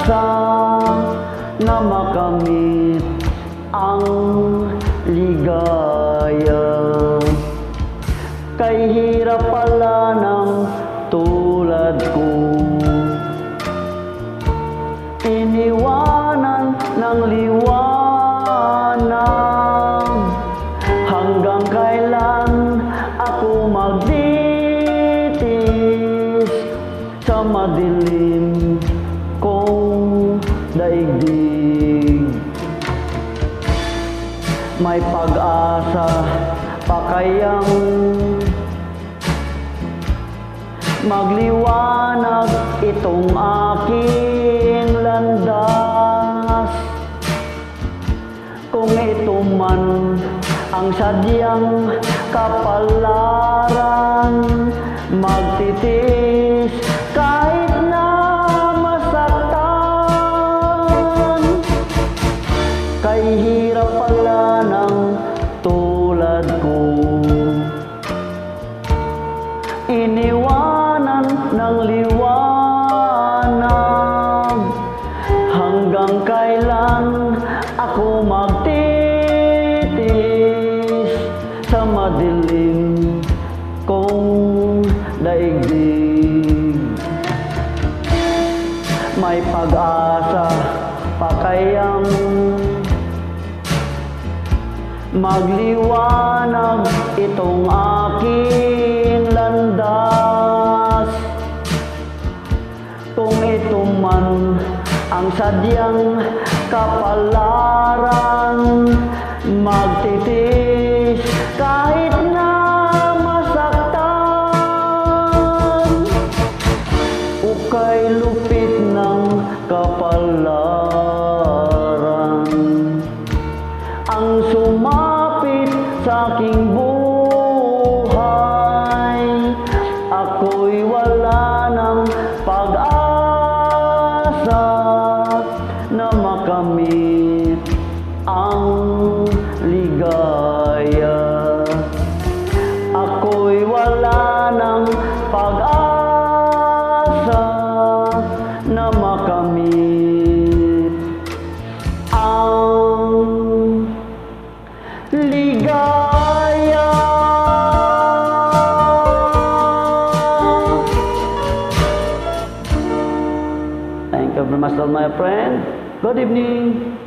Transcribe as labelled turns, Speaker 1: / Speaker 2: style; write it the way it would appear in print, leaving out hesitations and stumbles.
Speaker 1: pag-asa na makamit ang ligaya. Kay hirap pala ng tulad ko, iniwanan ng liwanag. Hanggang kailan ako magtitis sa madilim kong daigdig? May pag-asa pa kayang magliwanag itong aking landas? Kung ito man ang sadyang kapalaran, magtitis kahit na masaktan. Kay hirap pala ng tulad ko, iniwanan ng liwanag. Hanggang kailan ako magtitis sa madilim kong daigdig? May pag-asa pa kayang magliwanag itong aking landas? Kung ito man ang sadyang kapalaran, magtitis kahit na masaktan. Ukay lupit ng kapalaran ang sumapit sa aking buhay. Ako'y wala ng pag-asa na makamit ang ligaya. Ako'y wala ng pag-asa na makamit ang ligaya. Thank you very much, my friend. Good evening.